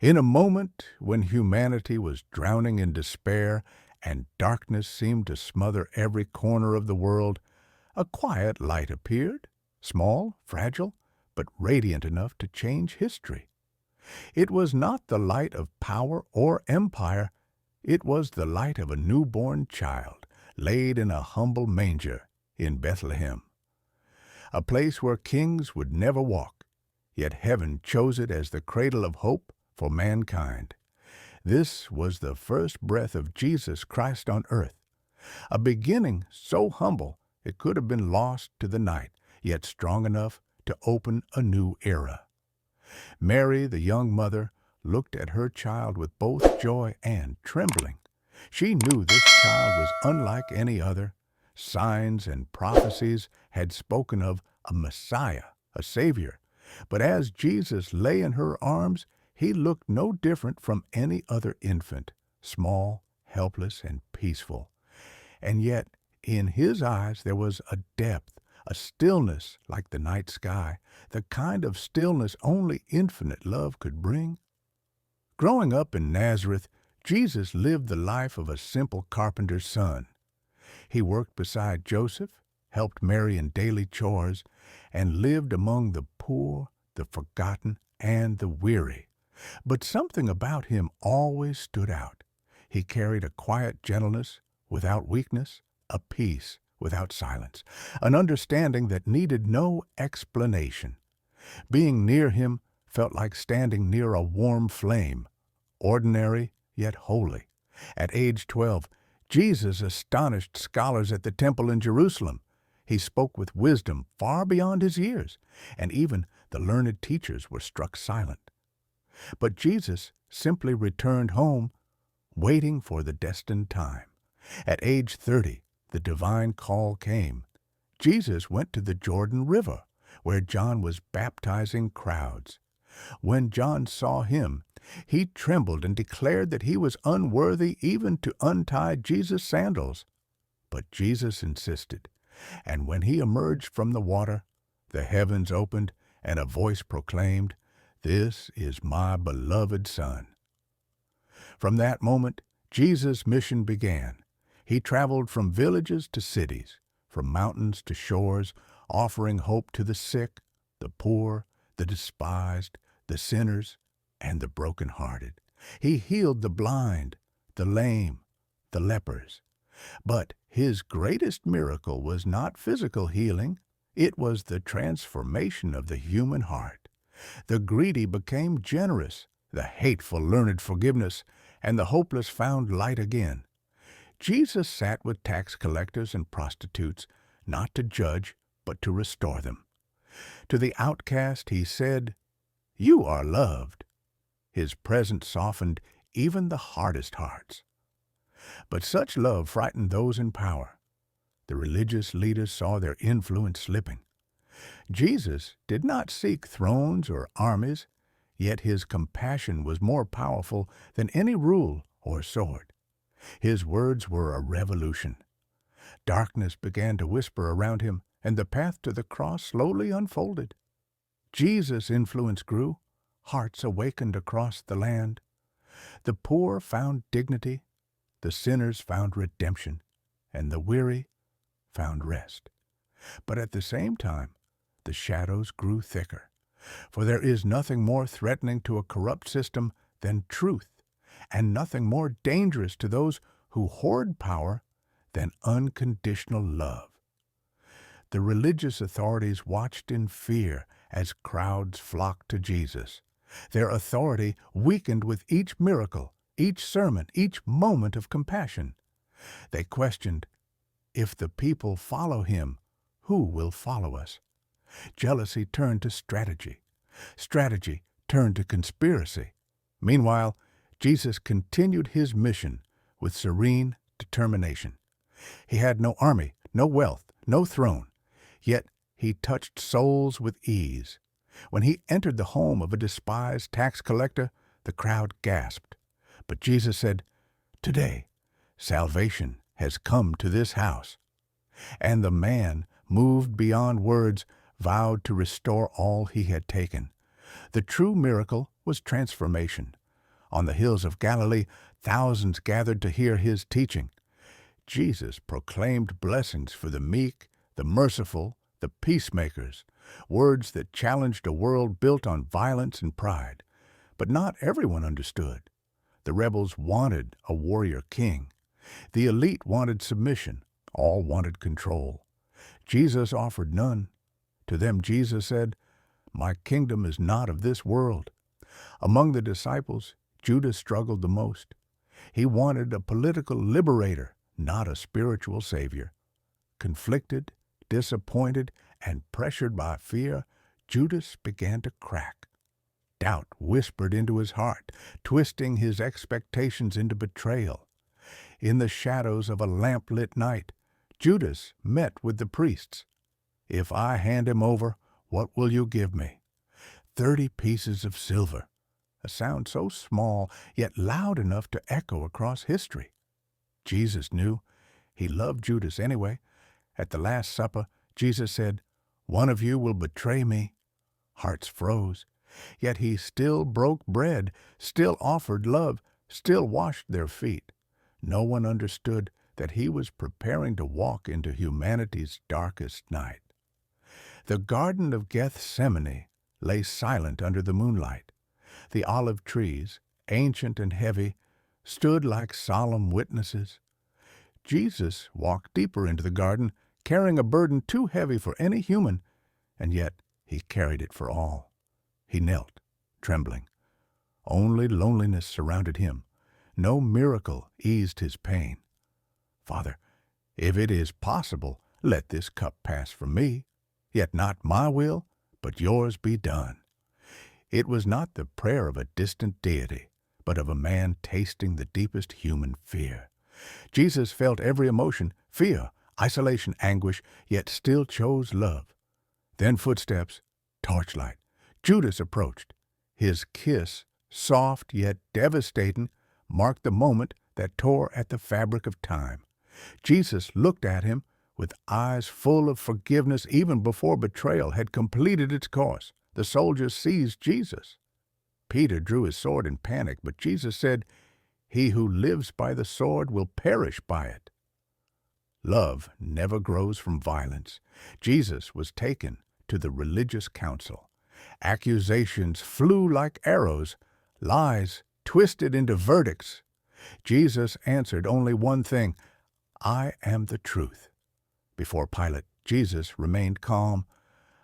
In a moment when humanity was drowning in despair and darkness seemed to smother every corner of the world, a quiet light appeared, small, fragile, but radiant enough to change history. It was not the light of power or empire, it was the light of a newborn child, laid in a humble manger in Bethlehem, a place where kings would never walk, yet heaven chose it as the cradle of hope for mankind. This was the first breath of Jesus Christ on earth, a beginning so humble it could have been lost to the night, yet strong enough to open a new era. Mary, the young mother, looked at her child with both joy and trembling. She knew this child was unlike any other. Signs and prophecies had spoken of a Messiah, a Savior. But as Jesus lay in her arms, he looked no different from any other infant, small, helpless, and peaceful. And yet, in his eyes there was a depth, a stillness like the night sky, the kind of stillness only infinite love could bring. Growing up in Nazareth, Jesus lived the life of a simple carpenter's son. He worked beside Joseph, helped Mary in daily chores, and lived among the poor, the forgotten, and the weary. But something about him always stood out. He carried a quiet gentleness without weakness, a peace without silence, an understanding that needed no explanation. Being near him felt like standing near a warm flame, ordinary yet holy. At age 12, Jesus astonished scholars at the temple in Jerusalem. He spoke with wisdom far beyond his years, and even the learned teachers were struck silent. But Jesus simply returned home, waiting for the destined time. At age 30, the divine call came. Jesus went to the Jordan River, where John was baptizing crowds. When John saw him, he trembled and declared that he was unworthy even to untie Jesus' sandals. But Jesus insisted, and when he emerged from the water, the heavens opened, and a voice proclaimed, "This is my beloved Son." From that moment, Jesus' mission began. He traveled from villages to cities, from mountains to shores, offering hope to the sick, the poor, the despised, the sinners, and the broken-hearted. He healed the blind, the lame, the lepers. But his greatest miracle was not physical healing. It was the transformation of the human heart. The greedy became generous, the hateful learned forgiveness, and the hopeless found light again. Jesus sat with tax collectors and prostitutes, not to judge, but to restore them. To the outcast he said, "You are loved." His presence softened even the hardest hearts. But such love frightened those in power. The religious leaders saw their influence slipping. Jesus did not seek thrones or armies, yet his compassion was more powerful than any rule or sword. His words were a revolution. Darkness began to whisper around him, and the path to the cross slowly unfolded. Jesus' influence grew. Hearts awakened across the land. The poor found dignity, the sinners found redemption, and the weary found rest. But at the same time, the shadows grew thicker, for there is nothing more threatening to a corrupt system than truth, and nothing more dangerous to those who hoard power than unconditional love. The religious authorities watched in fear as crowds flocked to Jesus. Their authority weakened with each miracle, each sermon, each moment of compassion. They questioned, "If the people follow him, who will follow us?" Jealousy turned to strategy. Strategy turned to conspiracy. Meanwhile, Jesus continued his mission with serene determination. He had no army, no wealth, no throne, yet he touched souls with ease. When he entered the home of a despised tax collector, the crowd gasped. But Jesus said, "Today, salvation has come to this house." And the man, moved beyond words, vowed to restore all he had taken. The true miracle was transformation, On the hills of Galilee, thousands gathered to hear his teaching. Jesus proclaimed blessings for the meek, the merciful, the peacemakers, words that challenged a world built on violence and pride. But not everyone understood. The rebels wanted a warrior king. The elite wanted submission. All wanted control. Jesus offered none. To them Jesus said, "My kingdom is not of this world." Among the disciples, Judas struggled the most. He wanted a political liberator, not a spiritual savior. Conflicted, disappointed, and pressured by fear, Judas began to crack. Doubt whispered into his heart, twisting his expectations into betrayal. In the shadows of a lamp-lit night, Judas met with the priests. "If I hand him over, what will you give me?" 30 pieces of silver. A sound so small, yet loud enough to echo across history. Jesus knew. He loved Judas anyway. At the Last Supper, Jesus said, "One of you will betray me." Hearts froze. Yet he still broke bread, still offered love, still washed their feet. No one understood that he was preparing to walk into humanity's darkest night. The Garden of Gethsemane lay silent under the moonlight. The olive trees, ancient and heavy, stood like solemn witnesses. Jesus walked deeper into the garden, carrying a burden too heavy for any human, and yet he carried it for all. He knelt, trembling. Only loneliness surrounded him. No miracle eased his pain. "Father, if it is possible, let this cup pass from me. Yet not my will, but yours be done." It was not the prayer of a distant deity, but of a man tasting the deepest human fear. Jesus felt every emotion, fear, isolation, anguish, yet still chose love. Then footsteps, torchlight. Judas approached. His kiss, soft yet devastating, marked the moment that tore at the fabric of time. Jesus looked at him with eyes full of forgiveness even before betrayal had completed its course. The soldiers seized Jesus. Peter drew his sword in panic, but Jesus said, "He who lives by the sword will perish by it." Love never grows from violence. Jesus was taken to the religious council. Accusations flew like arrows, lies twisted into verdicts. Jesus answered only one thing, "I am the truth." Before Pilate, Jesus remained calm.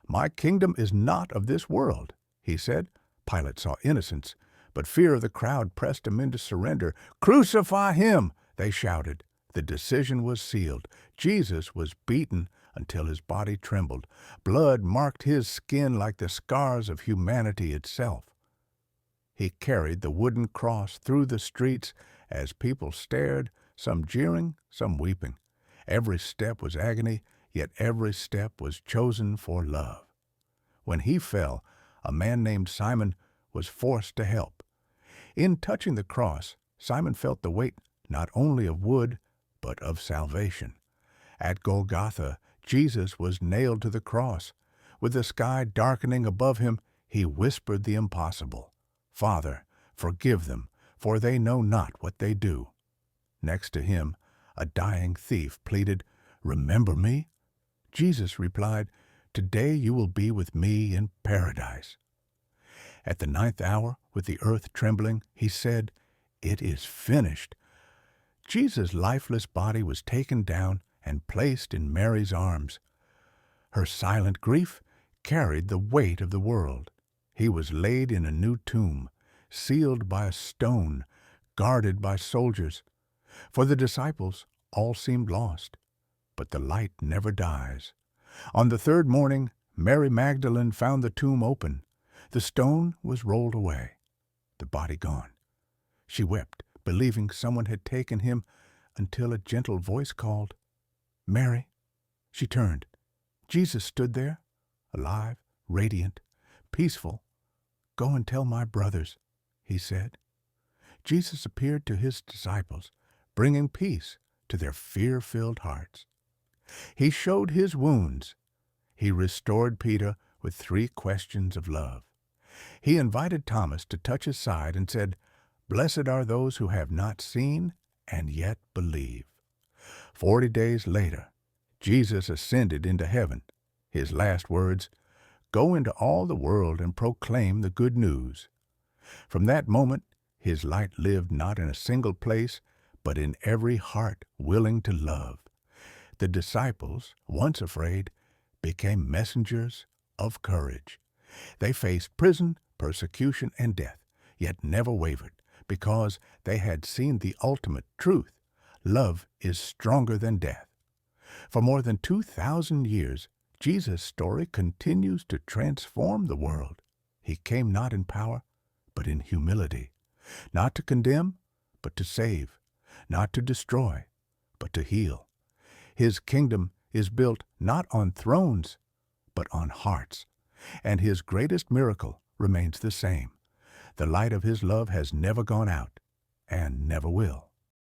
"My kingdom is not of this world," he said. Pilate saw innocence, but fear of the crowd pressed him into surrender. "Crucify him!" they shouted. The decision was sealed. Jesus was beaten until his body trembled. Blood marked his skin like the scars of humanity itself. He carried the wooden cross through the streets as people stared, some jeering, some weeping. Every step was agony, yet every step was chosen for love. When he fell, a man named Simon was forced to help. In touching the cross, Simon felt the weight not only of wood, but of salvation. At Golgotha, Jesus was nailed to the cross. With the sky darkening above him, he whispered the impossible. "Father, forgive them, for they know not what they do." Next to him, a dying thief pleaded, "Remember me?" Jesus replied, "Today you will be with me in paradise." At the 9th hour, with the earth trembling, he said, "It is finished." Jesus' lifeless body was taken down and placed in Mary's arms. Her silent grief carried the weight of the world. He was laid in a new tomb, sealed by a stone, guarded by soldiers. For the disciples, all seemed lost, but the light never dies. On the third morning, Mary Magdalene found the tomb open. The stone was rolled away, the body gone. She wept, believing someone had taken him, until a gentle voice called, "Mary." She turned. Jesus stood there, alive, radiant, peaceful. "Go and tell my brothers," he said. Jesus appeared to his disciples, bringing peace to their fear-filled hearts. He showed his wounds. He restored Peter with 3 questions of love. He invited Thomas to touch his side and said, Blessed are those who have not seen and yet believe. 40 days later, Jesus ascended into heaven. His last words, "Go into all the world and proclaim the good news." From that moment, his light lived not in a single place, but in every heart willing to love. The disciples, once afraid, became messengers of courage. They faced prison, persecution, and death, yet never wavered, because they had seen the ultimate truth. Love is stronger than death. For more than 2,000 years, Jesus' story continues to transform the world. He came not in power, but in humility, not to condemn, but to save, not to destroy, but to heal. His kingdom is built not on thrones, but on hearts, and his greatest miracle remains the same. The light of his love has never gone out and never will.